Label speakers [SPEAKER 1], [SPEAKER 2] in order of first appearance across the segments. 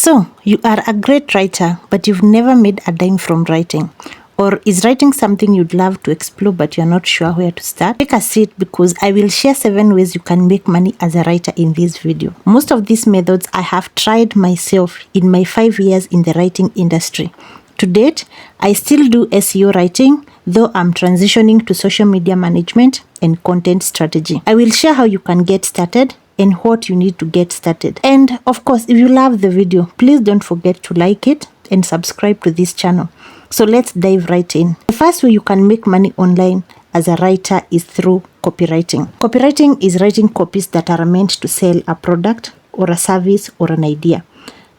[SPEAKER 1] So, you are a great writer, but you've never made a dime from writing. Or is writing something you'd love to explore but you're not sure where to start? Take a seat because I will share 7 ways you can make money as a writer in this video. Most of these methods I have tried myself in my 5 years in the writing industry. To date, I still do SEO writing, though I'm transitioning to social media management and content strategy. I will share how you can get started and what you need to get started. And of course, if you love the video, please don't forget to like it and subscribe to this channel. So let's dive right in. The first way you can make money online as a writer is through copywriting. Copywriting is writing copies that are meant to sell a product or a service or an idea.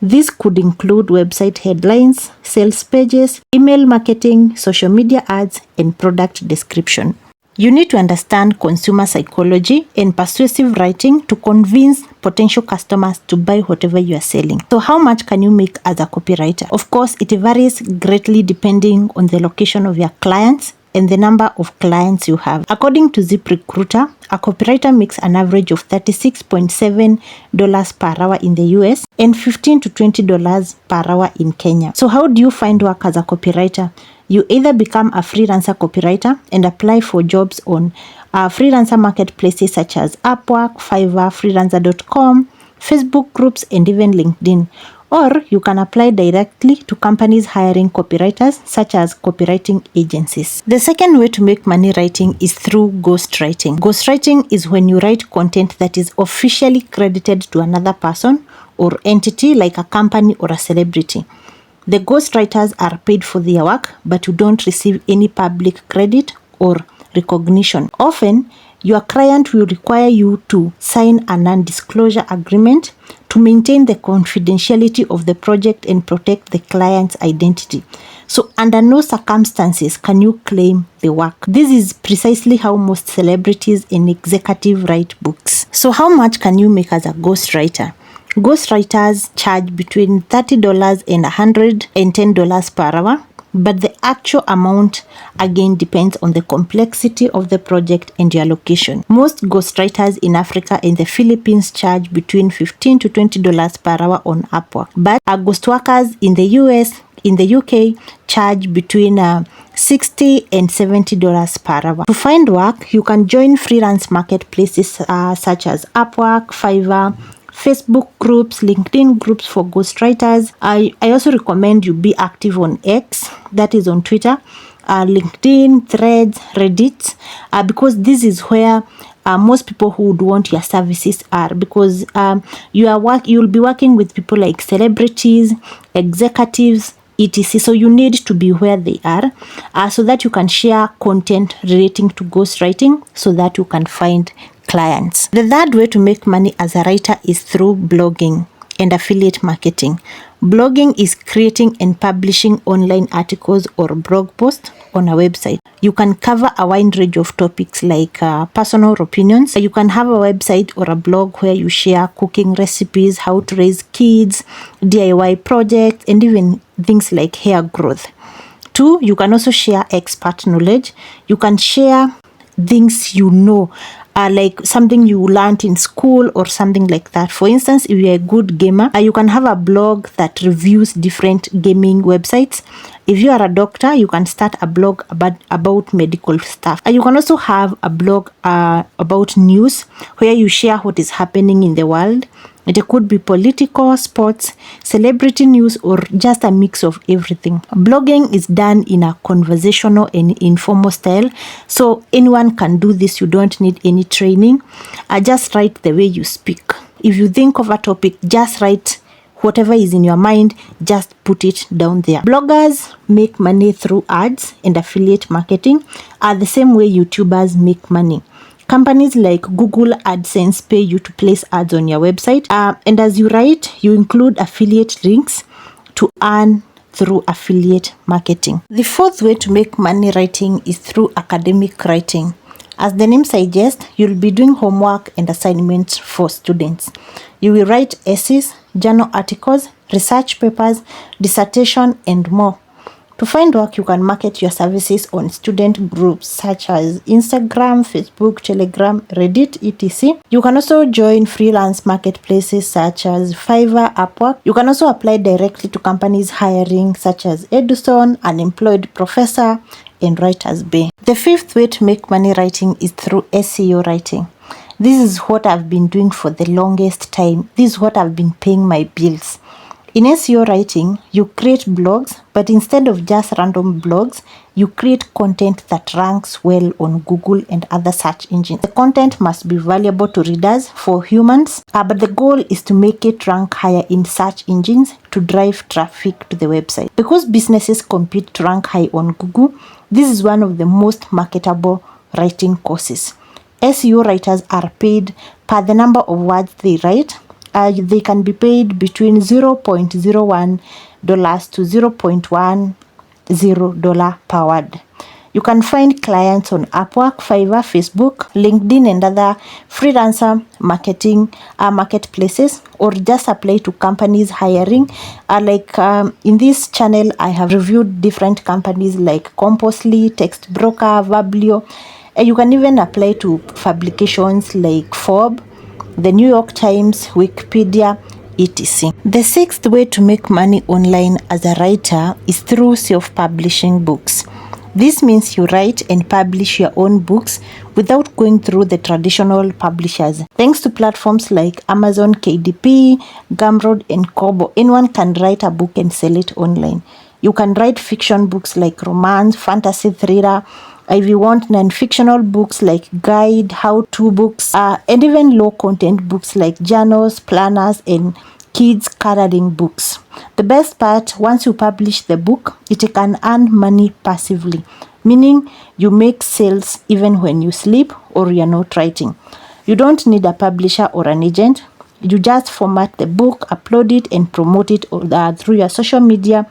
[SPEAKER 1] This could include website headlines, sales pages, email marketing, social media ads, and product description. You need to understand consumer psychology and persuasive writing to convince potential customers to buy whatever you are selling. So how much can you make as a copywriter? Of course, it varies greatly depending on the location of your clients and the number of clients you have. According to ZipRecruiter, a copywriter makes an average of $36.7 per hour in the US and $15 to $20 per hour in Kenya. So how do you find work as a copywriter? You either become a freelancer copywriter and apply for jobs on freelancer marketplaces such as Upwork, Fiverr, Freelancer.com, Facebook groups, and even LinkedIn. Or you can apply directly to companies hiring copywriters such as copywriting agencies. The second way to make money writing is through ghostwriting. Ghostwriting is when you write content that is officially credited to another person or entity like a company or a celebrity. The ghostwriters are paid for their work, but you don't receive any public credit or recognition. Often, your client will require you to sign a non-disclosure agreement to maintain the confidentiality of the project and protect the client's identity. So under no circumstances can you claim the work. This is precisely how most celebrities and executives write books. So how much can you make as a ghostwriter? Ghostwriters charge between $30 and $110 per hour, but the actual amount again depends on the complexity of the project and your location. Most ghostwriters in Africa and the Philippines charge between $15 to $20 per hour on Upwork, but ghost workers in the US, in the UK, charge between $60 and $70 per hour. To find work, you can join freelance marketplaces such as Upwork, Fiverr, Facebook groups, LinkedIn groups for ghostwriters. I also recommend you be active on X, that is on Twitter, LinkedIn, Threads, Reddit, because this is where most people who would want your services are, because you'll be working with people like celebrities, executives, etc. So you need to be where they are so that you can share content relating to ghostwriting so that you can find clients. The third way to make money as a writer is through blogging and affiliate marketing. Blogging is creating and publishing online articles or blog posts on a website. You can cover a wide range of topics like personal opinions. You can have a website or a blog where you share cooking recipes, how to raise kids, DIY projects, and even things like hair growth. 2, you can also share expert knowledge. You can share things you know, like something you learned in school or something like that. For instance, if you're a good gamer, you can have a blog that reviews different gaming websites. If you are a doctor, you can start a blog about medical stuff. You can also have a blog about news where you share what is happening in the world. It could be political, sports, celebrity news, or just a mix of everything. Blogging is done in a conversational and informal style, so anyone can do this. You don't need any training. Just write the way you speak. If you think of a topic, just write whatever is in your mind, just put it down there. Bloggers make money through ads and affiliate marketing the same way YouTubers make money. Companies like Google AdSense pay you to place ads on your website. And as you write, you include affiliate links to earn through affiliate marketing. The fourth way to make money writing is through academic writing. As the name suggests, you'll be doing homework and assignments for students. You will write essays, journal articles, research papers, dissertation, and more. To find work, you can market your services on student groups such as Instagram, Facebook, Telegram, Reddit, etc. You can also join freelance marketplaces such as Fiverr, Upwork. You can also apply directly to companies hiring such as Edison, Unemployed Professor, and Writers Bay. The fifth way to make money writing is through SEO writing. This is what I've been doing for the longest time. This is what I've been paying my bills. In SEO writing, you create blogs, but instead of just random blogs, you create content that ranks well on Google and other search engines. The content must be valuable to readers, for humans, but the goal is to make it rank higher in search engines to drive traffic to the website. Because businesses compete to rank high on Google, this is one of the most marketable writing courses. SEO writers are paid per the number of words they write. They can be paid between $0.01 to $0.10 per word. You can find clients on Upwork, Fiverr, Facebook, LinkedIn, and other freelancer marketing marketplaces, or just apply to companies hiring. In this channel, I have reviewed different companies like Compostly, Textbroker, Verblio. You can even apply to publications like Forbes, the New York Times, Wikipedia, etc. The sixth way to make money online as a writer is through self-publishing books. This means you write and publish your own books without going through the traditional publishers. Thanks to platforms like Amazon, KDP, Gumroad, and Kobo, anyone can write a book and sell it online. You can write fiction books like romance, fantasy, thriller. If you want non-fictional books like guide, how-to books, and even low-content books like journals, planners, and kids coloring books. The best part, once you publish the book, it can earn money passively, meaning you make sales even when you sleep or you're not writing. You don't need a publisher or an agent. You just format the book, upload it, and promote it through your social media,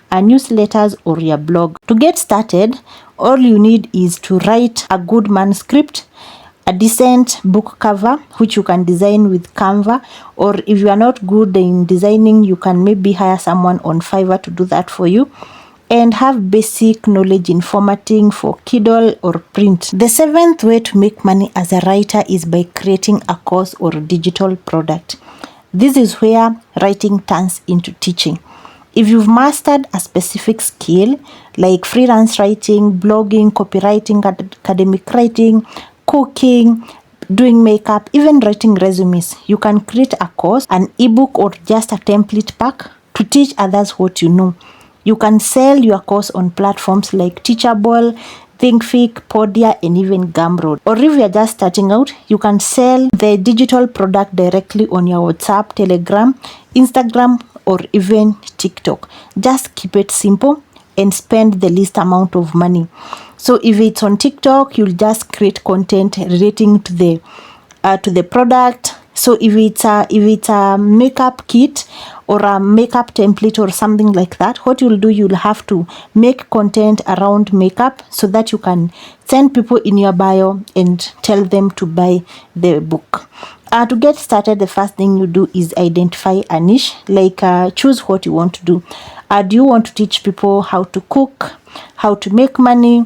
[SPEAKER 1] newsletters, or your blog. To get started, all you need is to write a good manuscript, a decent book cover, which you can design with Canva, or if you are not good in designing, you can maybe hire someone on Fiverr to do that for you, and have basic knowledge in formatting for Kindle or print. The seventh way to make money as a writer is by creating a course or digital product. This is where writing turns into teaching. If you've mastered a specific skill like freelance writing, blogging, copywriting, academic writing, cooking, doing makeup, even writing resumes, you can create a course, an ebook, or just a template pack to teach others what you know. You can sell your course on platforms like Teachable, ThinkFic, Podia, and even Gumroad. Or if you're just starting out, you can sell the digital product directly on your WhatsApp, Telegram, Instagram, or even TikTok. Just keep it simple and spend the least amount of money. So if it's on TikTok, you'll just create content relating to the product. So if it's a makeup kit or a makeup template or something like that, what you'll do, you'll have to make content around makeup so that you can send people in your bio and tell them to buy the book. To get started, the first thing you do is identify a niche, choose what you want to do. Do you want to teach people how to cook, how to make money?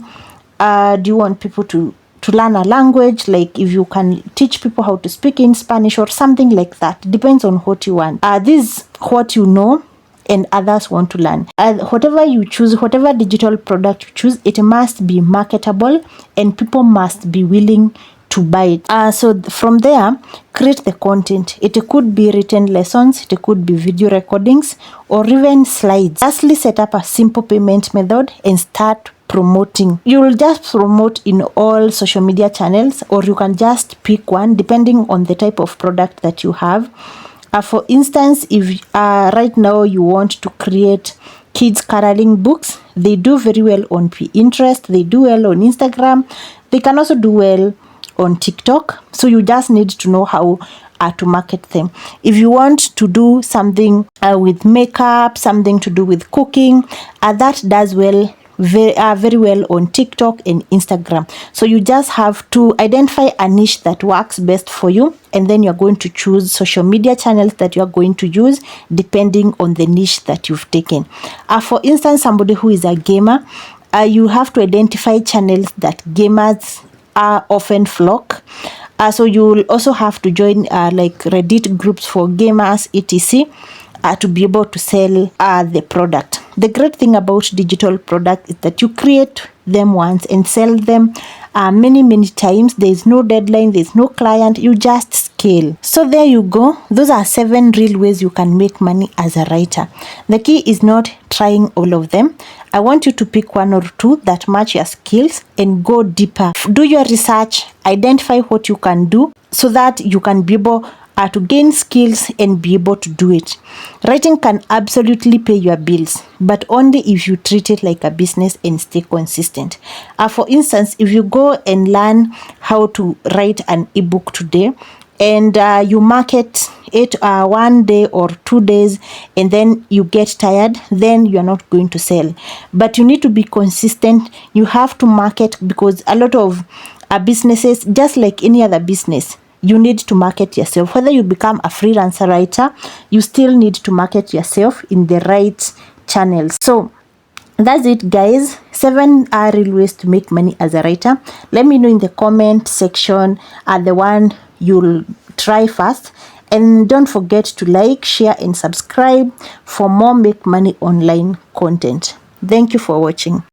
[SPEAKER 1] Do you want people to learn a language, like if you can teach people how to speak in Spanish or something like that? Depends on what you want. This is what you know and others want to learn. Whatever you choose, whatever digital product you choose, it must be marketable and people must be willing to buy it. So from there, create the content. It could be written lessons, it could be video recordings, or even slides. Lastly, set up a simple payment method and start promoting. You will just promote in all social media channels, or you can just pick one depending on the type of product that you have. For instance, if right now you want to create kids coloring books, they do very well on Pinterest, they do well on Instagram, they can also do well on TikTok. So you just need to know how to market them. If you want to do something with makeup, something to do with cooking, that does well very well on TikTok and Instagram. So you just have to identify a niche that works best for you, and then you're going to choose social media channels that you're going to use depending on the niche that you've taken. For instance, somebody who is a gamer, you have to identify channels that gamers are often flock. So you'll also have to join like Reddit groups for gamers, etc., to be able to sell the product. The great thing about digital product is that you create them once and sell them many times. There's no deadline, there's no client, you just scale. So there you go. Those are 7 real ways you can make money as a writer. The key is not trying all of them. I want you to pick 1 or 2 that match your skills and go deeper. Do your research, identify what you can do so that you can be able to gain skills and be able to do it. Writing can absolutely pay your bills, but only if you treat it like a business and stay consistent. For instance, if you go and learn how to write an ebook today, and you market it 1 day or 2 days, and then you get tired, then you're not going to sell. But you need to be consistent. You have to market, because a lot of businesses, just like any other business, you need to market yourself. Whether you become a freelancer writer, you still need to market yourself in the right channels. So that's it, guys. 7 real ways to make money as a writer. Let me know in the comment section the one you'll try first. And don't forget to like, share, and subscribe for more Make Money Online content. Thank you for watching.